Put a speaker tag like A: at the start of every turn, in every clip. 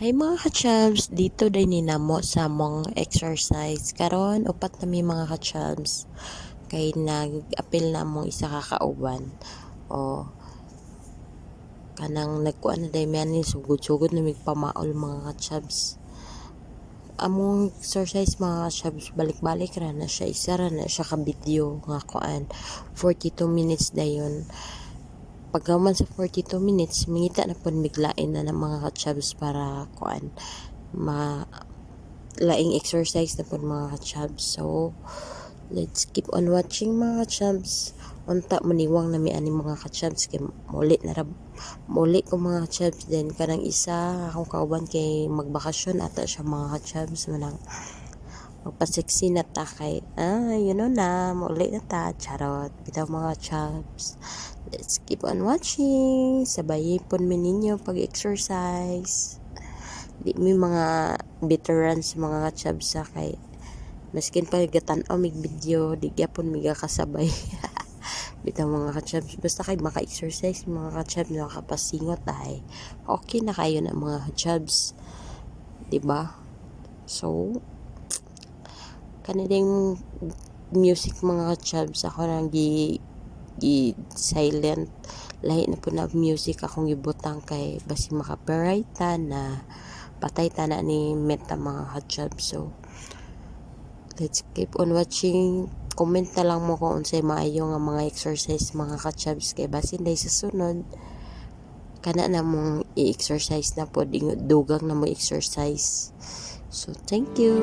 A: Hay mga ka-chubs, dito din ninamo sa mong exercise. Karon upat na may mga ka-chubs. Kay nag-apil na mong isa kakauban. O kanang nagkuan na day man ni sugod-sugod na migpamaol mga ka-chubs. Among exercise mga ka-chubs, balik-balik ra na siya, isa ra na siya ka-video nga kuan. 42 minutes dayon. Pagkaman sa 42 minutes, mingita na po miglain na ng mga ka-chubs para kuan laing exercise na po mga ka-chubs. So, let's keep on watching mga ka-chubs. Unta maniwang na may ani mga ka-chubs kay muli ko mga ka-chubs. Then kanang isa akong kauban kay magbakasyon ata siya mga ka-chubs, manang magpa-sexy na ta kay you know na muli na ta, charot bitaw mga chubs. Let's keep on watching, sabayin po ninyo pag-exercise. Di may mga veterans mga chubs sa kay maskin pa gatan-aw mig video di gyapon miga kasabay. Bitaw mga ka-chubs, basta kay maka-exercise mga ka-chubs, makapasingot ay okay na kayo na mga ka-chubs, diba? So kanilang music mga ka-chubs ako nang silent lahi na po na music akong gibutang kay basi maka-copyright na patay ta na ni meta mga ka-chubs. So let's keep on watching. Comment na lang mo kung unsay maayo nga mga exercise mga ka-chubs kay basin day sa sunod kana na mong i-exercise na po, dugang na mo exercise. So thank you.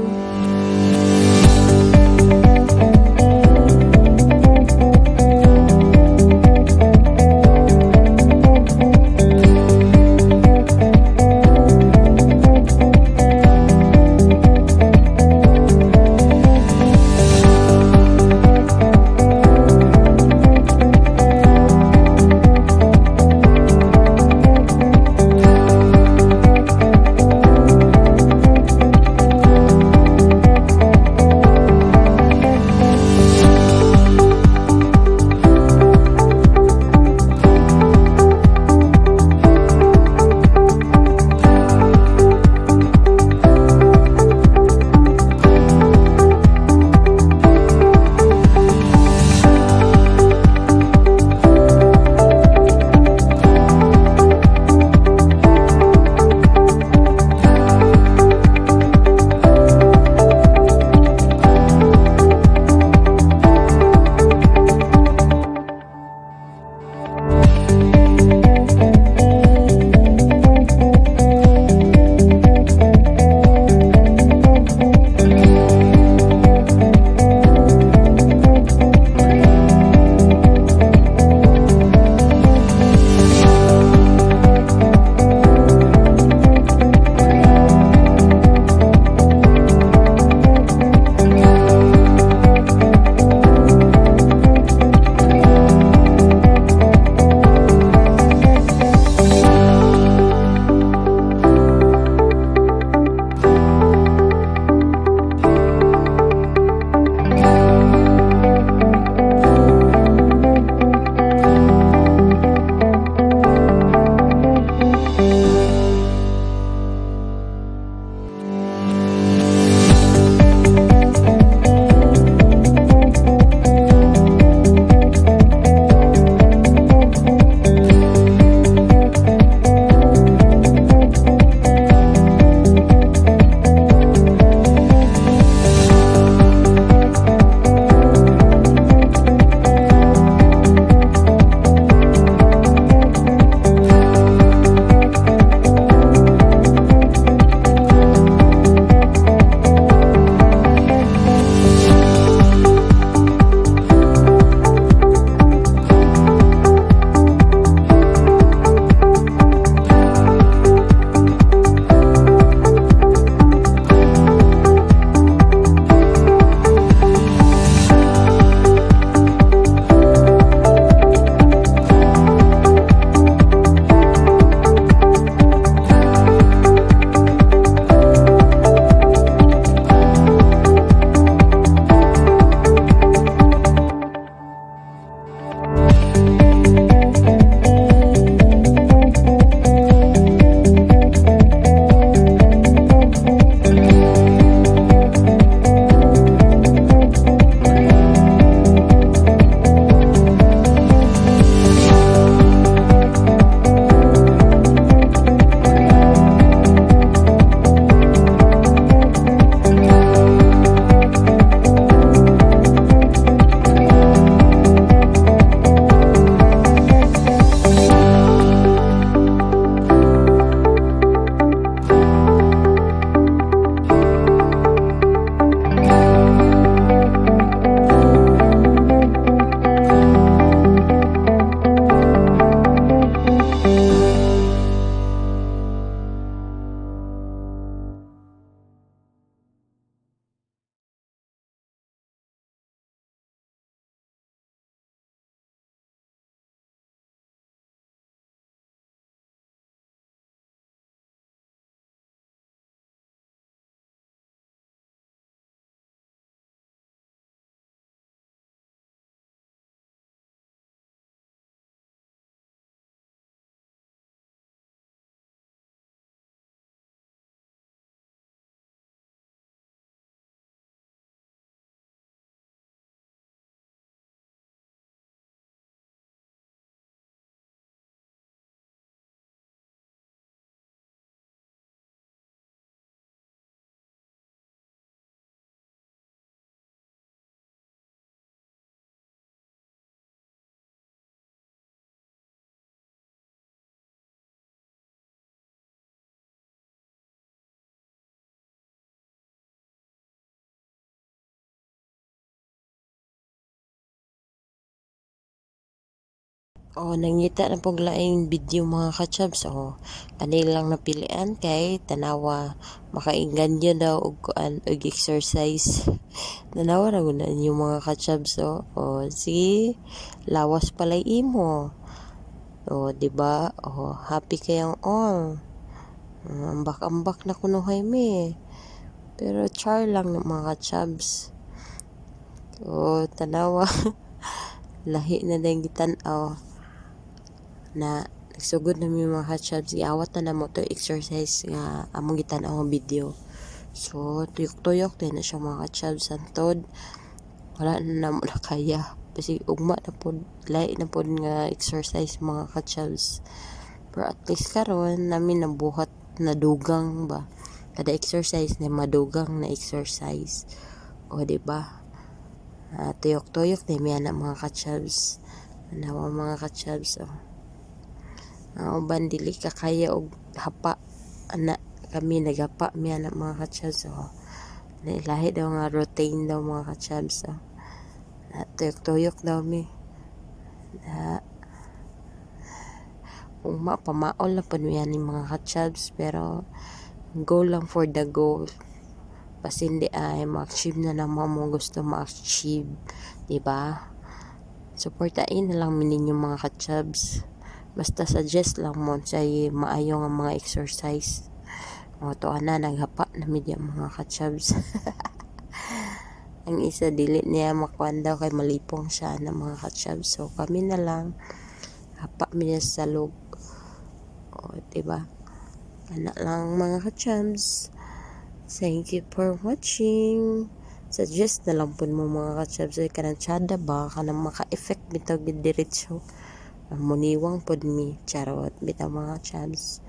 A: Nangita na pong laing video mga ka-chubs. Kanilang napilian kay tanawa makainganyo daw og kuan og exercise. Tanawa ra gud na inyo mga ka-chubs. Sige, lawas palay imo. Di ba? Happy kayang all. Ambak-ambak na kuno Jaime. Pero char lang ng mga ka-chubs. Tanawa. Lahi na dahil gitan-aw na nagsugod na mga ka-chubs. Iawat na mo to exercise nga among gitan-aw ang video. So, tuyok-tuyok din na siya mga ka-chubs. Antod, wala na mo na kaya. Kasi ugma na po, lahi na po nga exercise mga ka-chubs. Pero at least karon namin nabuhat na dugang ba. Kada exercise na madugang na exercise. Diba? Tuyok-tuyok din yan na mga ka-chubs. Nawa mga ka-chubs. Bandili ka kaya og hapa. Kami naghapa yan na mga ka-chubs. Lahi daw nga routine daw mga ka-chubs. Tuyok-tuyok daw mi. Pamaol na po yan ni mga ka-chubs. Pero go lang for the goal. Basta hindi ay ma-achieve na naman mo gusto ma-achieve. Diba? Supportain na lang ninyo mga ka-chubs. Basta suggest lang mo sa maayo nga mga exercise. Naghapa na media mga ka-chubs. Ang isa dili niya makuan daw kay malipong siya na mga ka-chubs. So kami na lang hapa niya sa loob. Diba? Anak lang mga ka-chubs. Thank you for watching. Suggest na lang po mo mga ka-chubs ay kanang tsada ba kanang maka-effect bitaw diretso muniwang pod mi charot bitaw mga chubs.